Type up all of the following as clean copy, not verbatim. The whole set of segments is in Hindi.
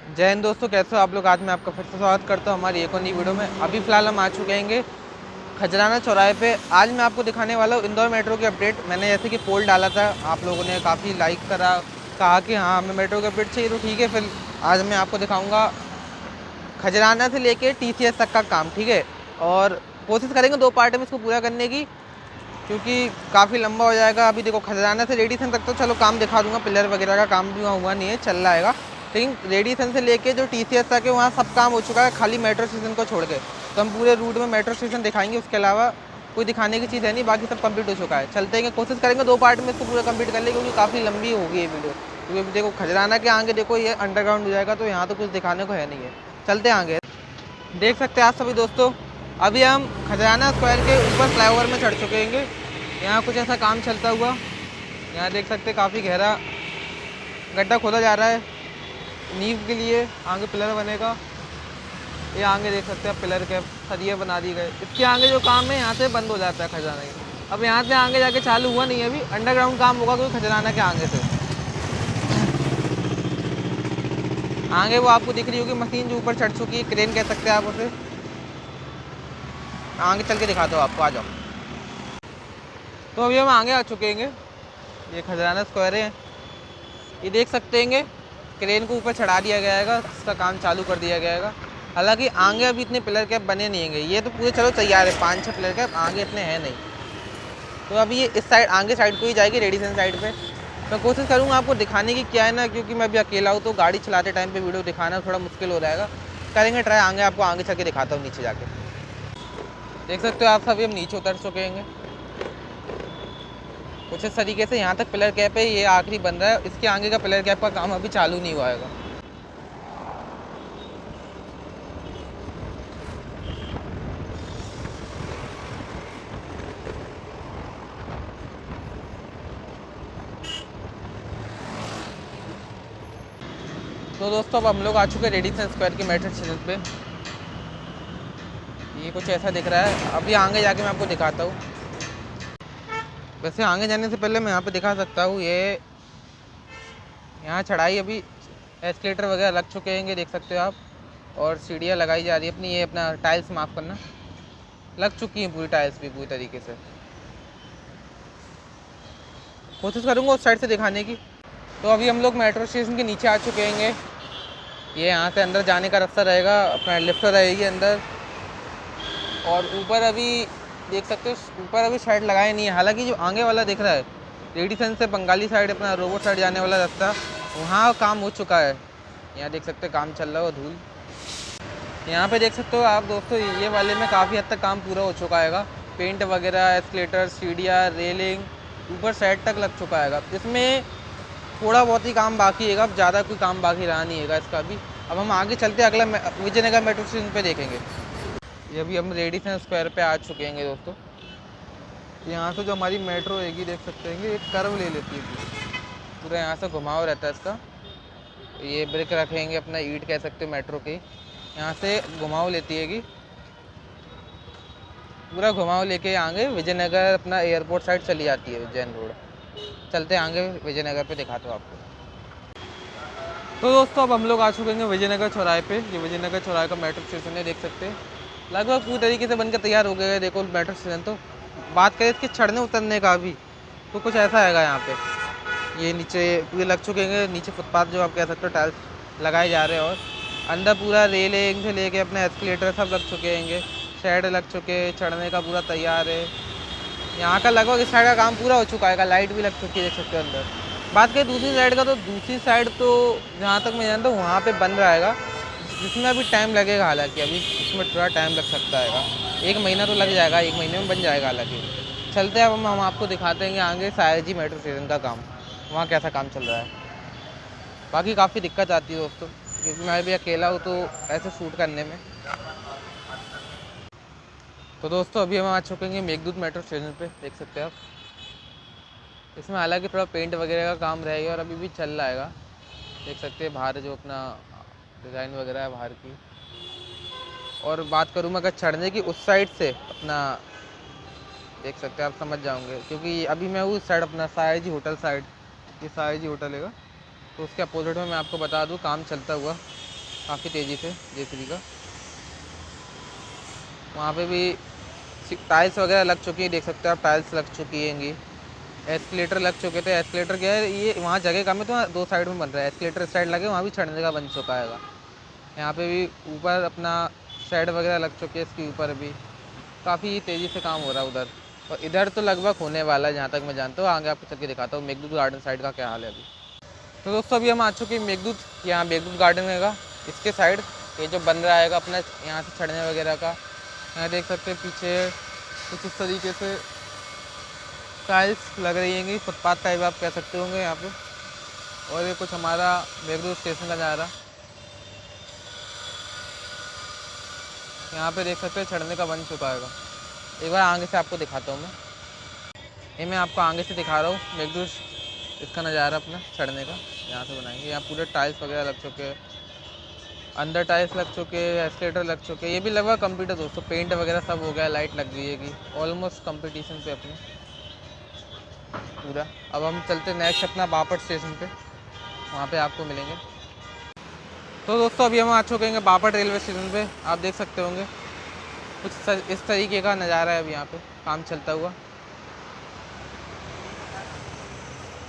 जय हिंद दोस्तों, कैसे हो आप लोग। आज मैं आपका फिर से स्वागत करता हूँ हमारी एक और नई वीडियो में। अभी फ़िलहाल हम आ चुके हैं खजराना चौराहे पे। आज मैं आपको दिखाने वाला हूँ इंदौर मेट्रो की अपडेट। मैंने जैसे कि पोल डाला था, आप लोगों ने काफ़ी लाइक करा, कहा कि हाँ हमें मेट्रो की अपडेट चाहिए, तो ठीक है। फिर आज मैं आपको दिखाऊँगा खजराना से लेके TCS तक का काम, ठीक है। और कोशिश करेंगे 2 पार्ट में इसको पूरा करने की, क्योंकि काफ़ी लंबा हो जाएगा। अभी देखो खजराना से रेडिसन तक तो चलो काम दिखा दूंगा, पिलर वगैरह का काम भी वहाँ हुआ नहीं है, चल रहा है। लेकिन रेडिसन से लेके जो TCS तक है वहाँ सब काम हो चुका है, खाली मेट्रो स्टेशन को छोड़ के। तो हम पूरे रूट में मेट्रो स्टेशन दिखाएंगे, उसके अलावा कोई दिखाने की चीज़ है नहीं, बाकी सब कंप्लीट हो चुका है। चलते हैं, कोशिश करेंगे 2 पार्ट में इसको पूरा कंप्लीट कर ले, क्योंकि काफ़ी लंबी होगी ये वीडियो। क्योंकि देखो खजराना के आगे देखो ये अंडरग्राउंड हो जाएगा, तो यहाँ तो कुछ दिखाने को है नहीं है। चलते आगे। देख सकते हैं आप सभी दोस्तों, अभी हम खजराना स्क्वायर के ऊपर फ्लाईओवर में चढ़ चुके हैं। यहाँ कुछ ऐसा काम चलता हुआ, यहाँ देख सकते हैं काफ़ी गहरा गड्ढा खोदा जा रहा है नींव के लिए, आगे पिलर बनेगा। ये आगे देख सकते हैं आप, पिलर के सरिये बना दिए गए। इसके आगे जो काम है यहाँ से बंद हो जाता है खजराना के। अब यहाँ से आगे जाके चालू हुआ नहीं है, अभी अंडरग्राउंड काम होगा, क्योंकि खजराना के आगे से आगे वो आपको दिख रही होगी मशीन जो ऊपर चढ़ चुकी है, क्रेन कह सकते हैं आप उसे। आगे चल के दिखाता हूँ आपको, आ जाओ। तो अभी हम आगे आ चुके हैं, ये खजराना स्क्वायर है। ये देख सकते हैं क्रेन को ऊपर चढ़ा दिया गया है, इसका काम चालू कर दिया गया है। हालांकि आगे अभी इतने पिलर कैप बने नहीं हैं, ये तो पूरे चलो तैयार है, 5-6 पिलर कैप, आगे इतने हैं नहीं। तो अभी ये इस साइड आगे साइड को ही जाएगी, रेडिसन साइड पे। मैं कोशिश करूँगा आपको दिखाने की, क्या है ना, क्योंकि मैं अभी अकेला हूँ तो गाड़ी चलाते टाइम पे वीडियो दिखाना थोड़ा मुश्किल हो जाएगा। करेंगे ट्राई, आगे आपको आगे चल के दिखाता हूँ नीचे जाके। देख सकते हो आप सभी, हम नीचे उतर चुके हैं कुछ इस तरीके से। यहाँ तक पिलर कैप है, ये आखिरी बन रहा है, इसके आगे का पिलर कैप का काम अभी चालू नहीं हुआ है। तो दोस्तों अब हम लोग आ चुके हैं रेडिसन स्क्वायर के मेट्रो स्टेशन पे। ये कुछ ऐसा दिख रहा है, अभी आगे जाके मैं आपको दिखाता हूँ। वैसे आगे जाने से पहले मैं यहाँ पे दिखा सकता हूँ, ये यहाँ चढ़ाई अभी एस्केलेटर वगैरह लग चुके हैं, देख सकते हो आप। और सीढ़ियाँ लगाई जा रही है अपनी, ये अपना टाइल्स माफ़ करना, लग चुकी हैं पूरी टाइल्स भी पूरी तरीके से। कोशिश करूँगा उस साइड से दिखाने की। तो अभी हम लोग मेट्रो स्टेशन के नीचे आ चुके हैं। ये यहाँ से अंदर जाने का रास्ता रहेगा, अपना लिफ्ट रहेगी अंदर। और ऊपर अभी देख सकते हो, ऊपर अभी साइड लगाए नहीं है। हालांकि जो आगे वाला दिख रहा है रेडिसन से बंगाली साइड, अपना रोबोट साइड जाने वाला रास्ता, वहाँ काम हो चुका है। यहाँ देख सकते हो काम चल रहा है, धूल। यहाँ पे देख सकते हो आप दोस्तों, ये वाले में काफ़ी हद तक काम पूरा हो चुका है। पेंट वगैरह, एस्केलेटर, सीढ़ियाँ, रेलिंग ऊपर साइड तक लग चुका है। इसमें थोड़ा बहुत ही काम बाकी है, अब ज़्यादा कोई काम बाकी रहा नहीं है इसका भी। अब हम आगे चलते अगला विजयनगर मेट्रो स्टेशन पे देखेंगे। ये अभी हम रेडिसन स्क्वायर पे आ चुके हैं दोस्तों। यहाँ से जो हमारी मेट्रो होगी देख सकते हैं, एक कर्व ले लेती है पूरा, यहाँ से घुमाव रहता है इसका। ये ब्रेक रखेंगे, अपना ईंट कह सकते हो मेट्रो के, यहाँ से घुमाव लेती है पूरा घुमाव लेके आगे विजयनगर अपना एयरपोर्ट साइड चली जाती है, उज्जैन रोड। चलते आगे विजयनगर पे दिखाता हूँ आपको। तो दोस्तों अब हम लोग आ चुके हैं विजयनगर चौराहे पे। ये विजयनगर चौराहे का मेट्रो स्टेशन है, देख सकते हैं लगभग पूरी तरीके से बनकर तैयार हो गया है। देखो मेट्रो स्टेशन। तो बात करें इसके चढ़ने उतरने का भी, तो कुछ ऐसा है यहाँ पे। ये नीचे पूरे लग चुके हैं, नीचे फुटपाथ जो आप कह सकते हो टाइल्स लगाए जा रहे हैं। और अंदर पूरा रेलिंग से लेके अपने एस्केलेटर सब लग चुके हैं, शेड लग चुके हैं, चढ़ने का पूरा तैयार है। यहाँ का लगभग इस साइड का काम पूरा हो चुका है, लाइट भी लग चुकी है, देख सकते हो अंदर। बात करें दूसरी साइड का, तो दूसरी साइड तो जहाँ तक मैं जानता हूँ वहाँ पे बन रहेगा, जिसमें अभी टाइम लगेगा। हालांकि अभी इसमें थोड़ा टाइम लग सकता है, 1 महीना तो लग जाएगा, 1 महीने में बन जाएगा हालांकि। चलते हैं अब हम आपको दिखाते हैं आगे सायाजी मेट्रो स्टेशन का काम, वहाँ कैसा काम चल रहा है। बाकी काफ़ी दिक्कत आती है दोस्तों, क्योंकि मैं भी अकेला हूँ तो ऐसे शूट करने में। तो दोस्तों अभी हम आ चुके हैं मेघदूत मेट्रो स्टेशन पे, देख सकते हैं आप। इसमें हालांकि थोड़ा पेंट वगैरह का काम रहेगा और अभी भी चल रहा है, देख सकते हैं बाहर जो अपना डिज़ाइन वगैरह है बाहर की। और बात करूँ मैं अगर चढ़ने की, उस साइड से अपना देख सकते हैं आप, समझ जाओगे, क्योंकि अभी मैं उस साइड अपना सायाजी होटल साइड, ये सायाजी होटल है, तो उसके अपोजिट में मैं आपको बता दूँ काम चलता हुआ। काफ़ी तेज़ी से जेसीबी का। वहाँ पे भी टाइल्स वगैरह लग चुकी है, देख सकते हो आप, टाइल्स लग चुकी हैंगी। एस्केलेटर लग चुके थे। एस्केलेटर क्या है, ये वहाँ जगह कम है तो दो साइड में बन रहा है। एस्केलेटर इस साइड लगे, वहाँ भी चढ़ने का बन चुका है। यहाँ पे भी ऊपर अपना शेड वगैरह लग चुके हैं, इसके ऊपर भी काफ़ी तेज़ी से काम हो रहा है उधर। और इधर तो लगभग होने वाला है जहाँ तक मैं जानता हूँ। आगे आपको चल के दिखाता हूँ मेघदूत गार्डन साइड का क्या हाल है अभी। तो दोस्तों अभी हम आ चुके हैं मेघदूत, यहाँ मेघदूत गार्डन रहेगा इसके साइड। ये जो बन रहा है अपना यहाँ से चढ़ने वगैरह का, यहाँ देख सकते हैं पीछे कुछ इस तरीके से टाइल्स लग रही हैंगी, फुटपाथ टाइप आप कह सकते होंगे यहाँ पे। और ये कुछ हमारा मेघदूत स्टेशन का जा रहा, यहाँ पे देख सकते हैं चढ़ने का बन चुका है। एक बार आगे से आपको दिखाता हूँ मैं। ये मैं आपको आगे से दिखा रहा हूँ मेघदूत, इसका नज़ारा अपना चढ़ने का यहाँ से बनाएंगे। यहाँ पूरे टाइल्स वगैरह लग चुके हैं, अंदर टाइल्स लग चुके हैं, एस्केलेटर लग चुके हैं। ये भी लगभग कंप्लीट है दोस्तों, पेंट वगैरह सब हो गया, लाइट लग गई है कि ऑलमोस्ट कंपटीशन पे अपने पूरा। अब हम चलते नेक्स्ट अपना बापट स्टेशन पे, वहाँ पे आपको मिलेंगे। तो दोस्तों अभी हम आ चुके हैं बापट रेलवे स्टेशन पे। आप देख सकते होंगे कुछ इस तरीके का नज़ारा है अभी यहाँ पे काम चलता हुआ।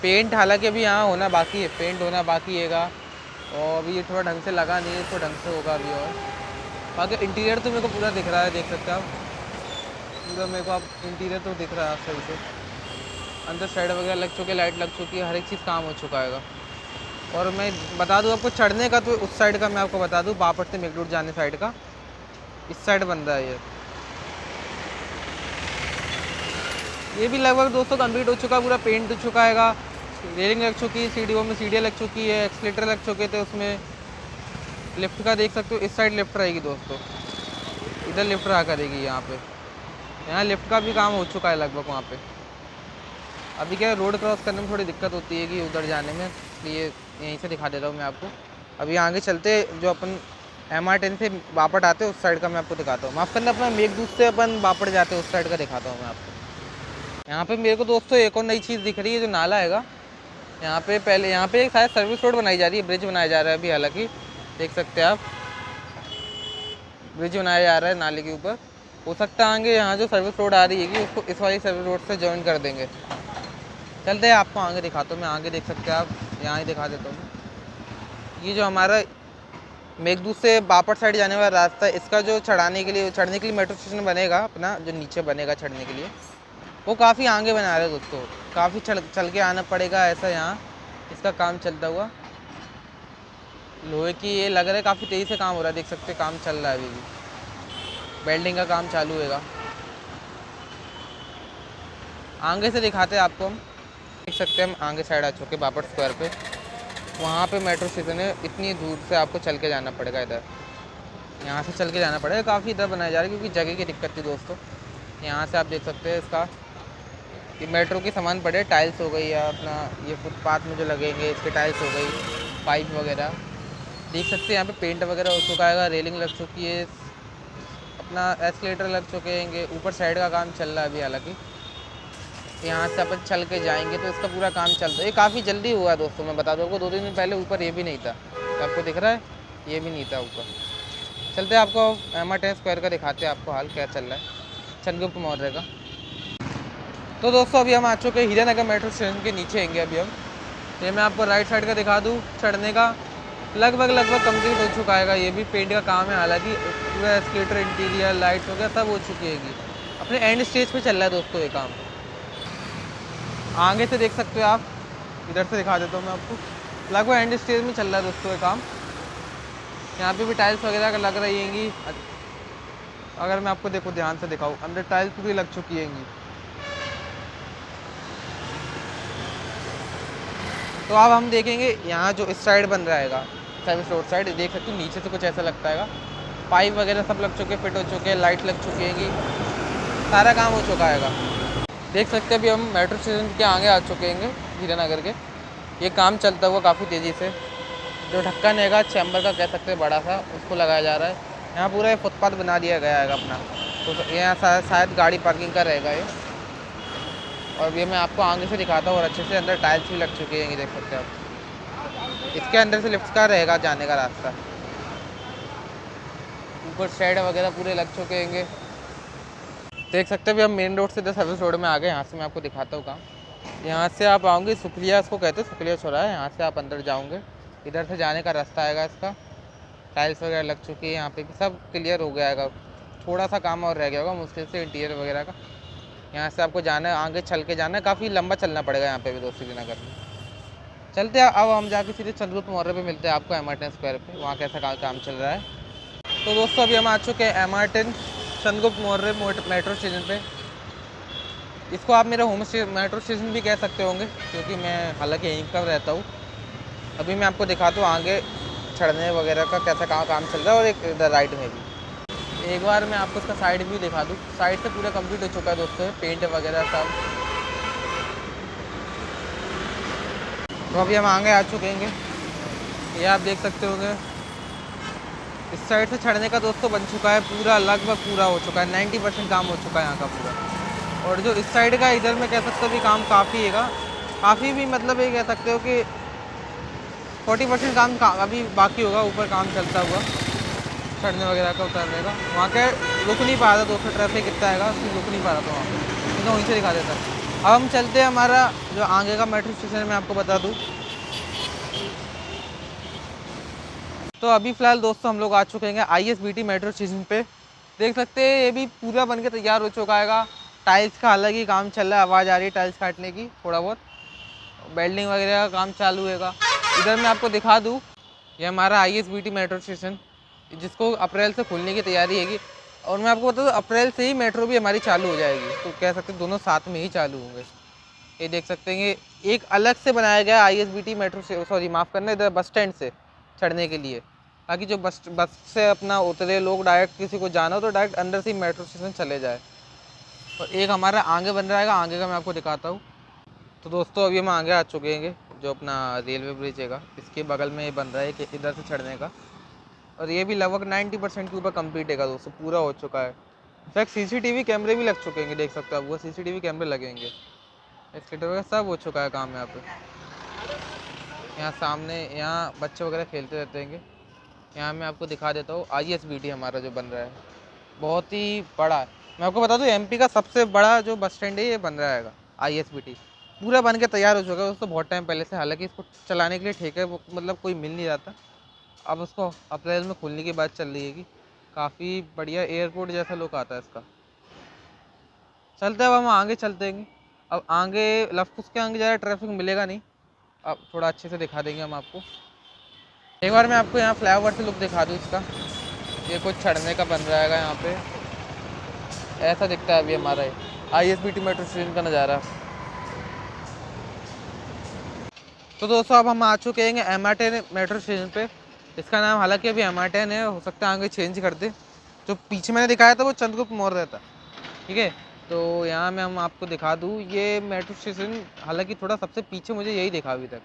पेंट हालांकि अभी यहाँ होना बाकी है, पेंट होना बाकी हैगा, और अभी ये थोड़ा ढंग से लगा नहीं है, इसको ढंग से होगा अभी। और बाकी इंटीरियर तो मेरे को पूरा दिख रहा है, देख सकते हैं आप पूरा मेरे को, आप इंटीरियर तो दिख रहा है सही से। अंदर साइड वगैरह लग चुके, लाइट लग चुकी है, हर एक चीज़ काम हो चुका है। और मैं बता दूँ आपको चढ़ने का, तो उस साइड का मैं आपको बता दूँ, बापट से मेघदूत जाने साइड का इस साइड बन रहा है ये भी लगभग दोस्तों कंप्लीट हो चुका है, पूरा पेंट हो चुका है। रेलिंग लग चुकी है, सीढ़ियों में सीढ़ियाँ लग चुकी है, एक्सलेटर लग चुके थे उसमें। लिफ्ट का देख सकते हो, इस साइड लिफ्ट रहेगी दोस्तों, इधर लिफ्ट रहा करेगी यहाँ पे। यहाँ लिफ्ट का भी काम हो चुका है लगभग वहाँ पे। अभी क्या है, रोड क्रॉस करने में थोड़ी दिक्कत होती है कि उधर जाने में, इसलिए यहीं से दिखा देता हूँ मैं आपको। अभी आगे चलते, जो अपन MR10 से बापट आते हैं उस साइड का मैं आपको दिखाता हूँ। माफ़ करना, अपना मेघदूत से अपन बापट जाते हैं उस साइड का दिखाता हूँ मैं आपको। यहाँ पे मेरे को दोस्तों एक और नई चीज़ दिख रही है, जो नाला हैगा यहाँ पे। पहले यहाँ पे एक शायद सर्विस रोड बनाई जा रही है, ब्रिज बनाया जा रहा है अभी, हालांकि देख सकते हैं आप ब्रिज बनाया जा रहा है नाले के ऊपर। हो सकता है आगे यहाँ जो सर्विस रोड आ रही है उसको इस वाली सर्विस रोड से ज्वाइन कर देंगे। चलते हैं आपको आगे दिखाता हूँ मैं। आगे देख सकते हैं आप, यहाँ ही दिखा देता हूँ। ये जो हमारा मेघदूत से बापट साइड जाने वाला रास्ता है, इसका जो चढ़ने के लिए मेट्रो स्टेशन बनेगा अपना, जो नीचे बनेगा चढ़ने के लिए, वो काफ़ी आगे बना रहे हैं दोस्तों। काफ़ी चल के आना पड़ेगा ऐसा, यहाँ इसका काम चलता हुआ। लोहे की ये लग रहा है, काफ़ी तेज़ी से काम हो रहा है, देख सकते हैं काम चल रहा है अभी भी, वेल्डिंग का काम चालू होगा। आगे से दिखाते हैं आपको हम, देख सकते हैं हम आगे साइड आ चुके बापट स्क्वायर पे। वहाँ पे मेट्रो स्टेशन है, इतनी दूर से आपको चल के जाना पड़ेगा इधर, यहाँ से चल के जाना पड़ेगा। काफ़ी इधर बनाया जा रहा है क्योंकि जगह की दिक्कत थी दोस्तों। यहाँ से आप देख सकते हैं इसका, ये मेट्रो की सामान पड़े, टाइल्स हो गई या अपना ये फुटपाथ में जो लगेंगे इसके टाइल्स हो गई, पाइप वगैरह देख सकते हैं। यहाँ पे पेंट वगैरह हो चुका है, रेलिंग लग चुकी है, अपना एस्केलेटर लग चुके हैं। ऊपर साइड का काम चल रहा है अभी, हालांकि यहाँ से अपन चल के जाएंगे तो इसका पूरा काम चलता है। ये काफ़ी जल्दी हुआ दोस्तों, मैं बता दूँ आपको, 2-3 दिन पहले ऊपर ये भी नहीं था, तो आपको दिख रहा है ये भी नहीं था ऊपर। चलते हैं आपको MR10 स्क्वायर का दिखाते हैं आपको हाल क्या चल रहा है चंद्रगुप्त मौर्य का। तो दोस्तों अभी हम आ चुके हैं हीरानगर मेट्रो स्टेशन के नीचे आएंगे अभी हम। ये मैं आपको राइट साइड का दिखा दूँ, चढ़ने का लगभग कंप्लीट हो चुका है। ये भी पेंट का काम है, हालांकि पूरा एस्केलेटर, इंटीरियर, लाइट्स वगैरह सब हो चुकी है। अपने एंड स्टेज पे चल रहा है दोस्तों ये काम। आगे से देख सकते हो आप, इधर से दिखा देता हूँ मैं आपको, लगभग एंड स्टेज में चल रहा है दोस्तों ये काम। यहाँ पे भी टाइल्स वगैरह का लग रही हैंगी। अगर मैं आपको देखो ध्यान से दिखाऊँ, अंदर टाइल्स पूरी लग चुकी हैंगी। तो अब हम देखेंगे यहाँ जो इस साइड बन रहा है सर्विस रोड साइड, देख सकते हो नीचे से कुछ ऐसा लगता है। पाइप वगैरह सब लग चुके, फिट हो चुके हैं, लाइट लग चुकी हैगी, सारा काम हो चुका है। देख सकते हैं अभी हम मेट्रो स्टेशन के आगे आ चुके हैं हीरानगर के। ये काम चलता हुआ काफ़ी तेज़ी से, जो ढक्कन हैगा चैम्बर का कह सकते हैं बड़ा सा, उसको लगाया जा रहा है। यहाँ पूरा फुटपाथ बना दिया गया है अपना, तो यहाँ शायद गाड़ी पार्किंग का रहेगा ये। और ये मैं आपको आगे से दिखाता हूँ, और अच्छे से अंदर टाइल्स भी लग चुकी हैं, ये देख सकते हैं आप। इसके अंदर से लिफ्ट का रहेगा जाने का रास्ता। ऊपर शेड वगैरह पूरे लग चुके हैं। देख सकते हैं अभी हम मेन रोड से सर्विस रोड में आ गए। यहाँ से मैं आपको दिखाता हूँ काम। यहाँ से आप आओगे सुखलिया, इसको कहते हैं सुखलिया चौराहा। यहाँ से आप अंदर जाओगे, इधर से जाने का रास्ता आएगा इसका। टाइल्स वगैरह लग चुकी है, यहाँ पे भी सब क्लियर हो गया है। थोड़ा सा काम और रह गया होगा मुश्किल से इंटीरियर वगैरह का। यहाँ से आपको जाना है, आगे चल के जाना है, काफ़ी लंबा चलना पड़ेगा यहाँ पे भी दोस्तों श्रीनगर में। चलते हैं अब हम जाके सीधे चंद्रगुप्त मौर्य पे मिलते हैं आपको एमआर10 स्क्वायर पे, वहाँ कैसा काम चल रहा है। तो दोस्तों अभी हम आ चुके हैं एमआर10 चंद्रगुप्त मौर्य मेट्रो स्टेशन पे। इसको आप मेरा होम मेट्रो स्टेशन भी कह सकते होंगे, क्योंकि मैं हालांकि यहीं पर रहता हूँ। अभी मैं आपको दिखाता हूँ आगे चढ़ने वगैरह का कैसा काम चल रहा है, और एक इधर राइट में भी एक बार मैं आपको इसका साइड व्यू दिखा दूँ। साइड से पूरा कंप्लीट हो चुका है दोस्तों, पेंट वगैरह सब। तो अभी हम आगे आ चुके हैं, ये आप देख सकते होंगे। इस साइड से चढ़ने का दोस्तों बन चुका है, पूरा लगभग पूरा हो चुका है, 90% काम हो चुका है यहाँ का पूरा। और जो इस साइड का इधर में कह सकते हो भी काम काफ़ी है, काफ़ी भी मतलब ये कह सकते हो कि 40% काम अभी बाकी होगा। ऊपर काम चलता हुआ चढ़ने वगैरह का, उतरने का। वहाँ के रुक नहीं पा रहा दोस्तों, ट्रैफिक कितना आएगा उसमें रुक नहीं पा रहा था वहाँ पर, तो वहीं से दिखा देता। अब हम चलते हैं हमारा जो आगे का मेट्रो स्टेशन मैं आपको बता दूँ। तो अभी फ़िलहाल दोस्तों हम लोग आ चुके हैं ISBT मेट्रो स्टेशन पे। देख सकते हैं ये भी पूरा बन के तैयार हो चुका है। टाइल्स का अलग ही काम चल रहा है, आवाज़ आ रही है टाइल्स काटने की, थोड़ा बहुत वेल्डिंग वगैरह का काम चालू होगा। इधर मैं आपको दिखा दूँ, ये हमारा ISBT मेट्रो स्टेशन, जिसको अप्रैल से खुलने की तैयारी हैगी। और मैं आपको बता दूँ अप्रैल से ही मेट्रो भी हमारी चालू हो जाएगी, तो कह सकते हैं दोनों साथ में ही चालू होंगे। ये देख सकते हैं एक अलग से बनाया गया ISBT मेट्रो से, सॉरी माफ़ करना, इधर बस स्टैंड से चढ़ने के लिए, ताकि जो बस से अपना उतरे लोग डायरेक्ट किसी को जाना हो तो डायरेक्ट अंदर से ही मेट्रो स्टेशन चले जाए। और एक हमारा आगे बन रहा है, आगे का मैं आपको दिखाता हूँ। तो दोस्तों अभी हम आगे आ चुके हैं, जो अपना रेलवे ब्रिज है इसके बगल में ये बन रहा है कि इधर से चढ़ने का। और ये भी लगभग 90% के ऊपर कम्प्लीट है दोस्तों, पूरा हो चुका है। इनफैक्ट CCTV कैमरे भी लग चुके हैं, देख सकते हो आप, वो CCTV कैमरे लगेंगे, एस्केलेटर वगैरह सब हो चुका है काम यहाँ पे। यहाँ सामने यहाँ बच्चे वगैरह खेलते रहते हैं। यहाँ मैं आपको दिखा देता हूँ ISBT हमारा जो बन रहा है, बहुत ही बड़ा है। मैं आपको बता दूँ MP का सबसे बड़ा जो बस स्टैंड है ये बन रहा है ISBT, पूरा बन के तैयार हो चुका है दोस्तों बहुत टाइम पहले से। हालांकि इसको चलाने के लिए ठेके मतलब कोई मिल नहीं रहा था, अब उसको अप्रैल में खुलने की बात चल रही है। काफ़ी बढ़िया एयरपोर्ट जैसा लुक आता है इसका। चलते अब हम आगे चलते हैं। अब आगे लफ्ट के आगे ज़्यादा ट्रैफिक मिलेगा नहीं, अब थोड़ा अच्छे से दिखा देंगे हम आपको। एक बार मैं आपको यहाँ फ्लाईओवर से लुक दिखा दूँ इसका। ये कुछ चढ़ने का बन रहा है यहाँ पे, ऐसा दिखता है अभी हमारा ISBT मेट्रो स्टेशन का नज़ारा। तो दोस्तों अब हम आ चुके हैं MR10 मेट्रो स्टेशन पे। इसका नाम हालांकि अभी MR10 है, हो सकता है आगे चेंज कर दे। जो पीछे मैंने दिखाया था वो चंद्रगुप्त मौर्य था, ठीक है। तो यहाँ मैं हम आपको दिखा दूँ ये मेट्रो स्टेशन, हालांकि थोड़ा सबसे पीछे मुझे यही दिखा अभी तक।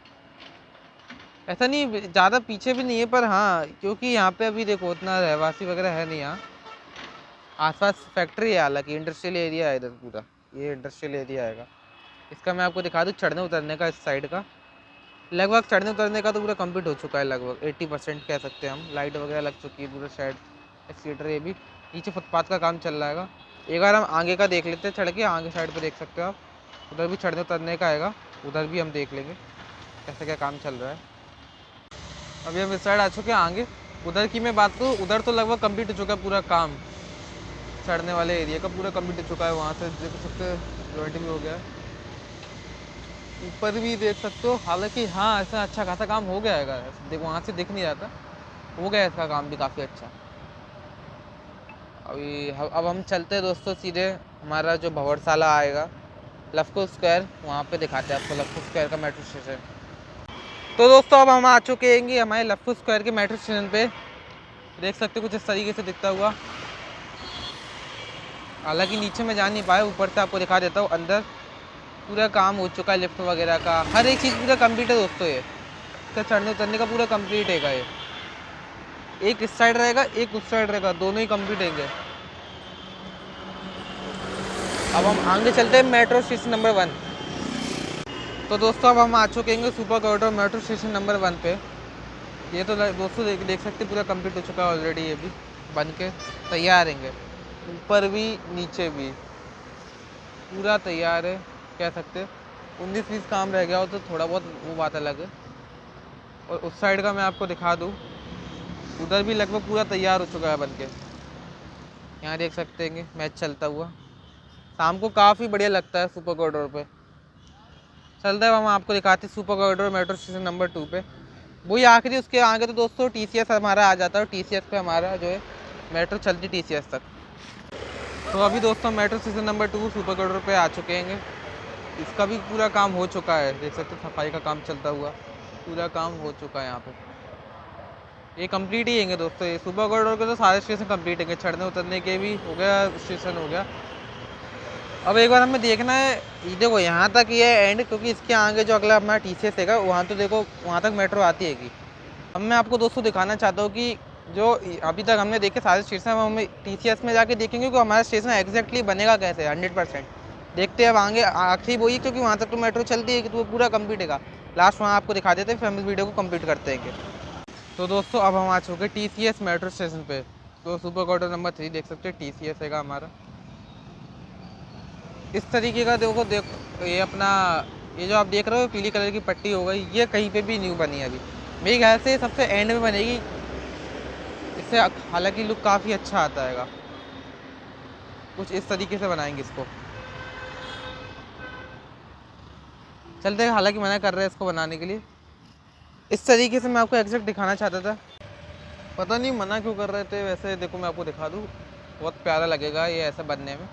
ऐसा नहीं ज़्यादा पीछे भी नहीं है, पर हाँ क्योंकि यहाँ पे अभी देखो उतना रहवासी वगैरह है नहीं यहाँ, आसपास फैक्ट्री है, हालांकि इंडस्ट्रियल एरिया है इधर पूरा, ये इंडस्ट्रियल एरिया आएगा। इसका मैं आपको दिखा दूँ चढ़ने उतरने का, इस साइड का लगभग चढ़ने उतरने का तो पूरा कंप्लीट हो चुका है, लगभग 80% कह सकते हैं हम। लाइट वगैरह लग चुकी है पूरा साइड, एक्सीटर, ये भी नीचे फुटपाथ का काम चल रहा है। एक बार हम आगे का देख लेते हैं चढ़ के, आगे साइड पे देख सकते हो आप, उधर भी चढ़ने उतरने का आएगा, उधर भी हम देख लेंगे कैसे क्या काम चल रहा है। अभी हम इस साइड आ चुके हैं आगे। उधर की मैं बात करूँ, उधर तो लगभग कंप्लीट हो चुका है पूरा काम, चढ़ने वाले एरिया का पूरा कंप्लीट हो चुका है। वहाँ से देख सकते हैं जॉइंट भी हो गया है, ऊपर भी देख सकते हो। हालांकि हाँ ऐसा अच्छा खासा काम हो गया है, देखो वहाँ से दिख नहीं रहा था, हो गया इसका काम भी काफ़ी अच्छा। अभी अब हम चलते हैं दोस्तों सीधे हमारा जो भंवरशाला आएगा लफ्को स्क्वायर, वहाँ पे दिखाते हैं आपको लफ्को स्क्वायर का मेट्रो स्टेशन। तो दोस्तों अब हम आ चुके हैं हमारे लफ्को स्क्वायर के मेट्रो स्टेशन पे। देख सकते हो कुछ इस तरीके से दिखता हुआ। हालांकि नीचे में जा नहीं पाए, ऊपर से आपको दिखा देता हूँ। अंदर पूरा काम हो चुका है, लिफ्ट वगैरह का हर एक चीज़ पूरा कंप्लीट है दोस्तों। ये इसका चढ़ने उतरने का पूरा कंप्लीट है। ये एक इस साइड रहेगा, एक उस साइड रहेगा, दोनों ही कंप्लीट होंगे। अब हम आगे चलते हैं मेट्रो स्टेशन नंबर 1। तो दोस्तों अब हम आ चुके हैं super corridor metro station number 1 पे। ये तो दोस्तों देख सकते पूरा कंप्लीट हो चुका है ऑलरेडी। ये भी बन के तैयार रहेंगे, ऊपर भी नीचे भी पूरा तैयार है। कह सकते 19-20 काम रह गया हो तो थोड़ा बहुत वो बात अलग है। और उस साइड का मैं आपको दिखा दूँ, उधर भी लगभग पूरा तैयार हो चुका है बन के। यहाँ देख सकते हैं मैच चलता हुआ, शाम को काफ़ी बढ़िया लगता है सुपर कॉरिडोर पे। चलता है हम आपको दिखाते हैं super corridor metro station number 2 पे। वही आखिरी, उसके आगे तो दोस्तों TCS हमारा आ जाता है, और TCS पे हमारा जो है मेट्रो चलती TCS तक। तो अभी दोस्तों metro station number 2 super corridor पे आ चुके हैं। इसका भी पूरा काम हो चुका है, देख सकते हैं सफाई का काम चलता हुआ, पूरा काम हो चुका है यहाँ पे। ये कंप्लीट ही है दोस्तों, ये सुपर कॉरिडोर के तो सारे स्टेशन कंप्लीट है, चढ़ने उतरने के भी हो गया, स्टेशन हो गया। अब एक बार हमें देखना है, ये देखो यहाँ तक ये एंड, क्योंकि इसके आगे जो अगला अपना TCS है वहाँ तो देखो वहाँ तक मेट्रो आती है। अब मैं आपको दोस्तों दिखाना चाहता हूँ कि जो अभी तक हमने देखे सारे स्टेशन, हम TCS में जाके देखेंगे कि हमारा स्टेशन एग्जैक्टली बनेगा कैसे 100%। देखते हैं अब आगे आखिरी वही, क्योंकि वहाँ तक तो मेट्रो चलती है कि तो वो पूरा कम्प्लीट है। लास्ट वहाँ आपको दिखा देते हैं, फिर हम इस वीडियो को कम्प्लीट करते हैं। तो दोस्तों अब हम आ चुके TCS मेट्रो स्टेशन पे। तो सुपर कॉरिडोर नंबर 3 देख सकते हैं TCS है हमारा। इस तरीके का देखो ये अपना, ये जो आप देख रहे हो पीली कलर की पट्टी हो गई, ये कहीं पे भी न्यू बनी है अभी, मेरे ख्याल से सबसे एंड में बनेगी। इससे हालांकि लुक काफ़ी अच्छा आता है, कुछ इस तरीके से बनाएंगे इसको। चलते हैं, हालांकि मना कर रहे हैं इसको बनाने के लिए। इस तरीके से मैं आपको एग्जैक्ट दिखाना चाहता था, पता नहीं मना क्यों कर रहे थे। वैसे देखो मैं आपको दिखा दूँ, बहुत प्यारा लगेगा ये ऐसा बनने में।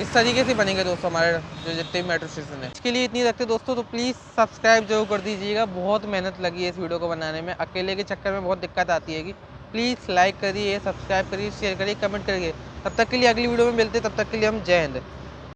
इस तरीके से बनेंगे दोस्तों हमारे जो जितने भी मेट्रो स्टेशन है। इसके लिए इतनी रखते दोस्तों, तो प्लीज़ सब्सक्राइब जरूर कर दीजिएगा। बहुत मेहनत लगी है इस वीडियो को बनाने में, अकेले के चक्कर में बहुत दिक्कत आती है। प्लीज़ लाइक करिए, सब्सक्राइब करिए, शेयर करिए, कमेंट करिए। तब तक के लिए अगली वीडियो में मिलते हैं, तब तक के लिए हम जय हिंद।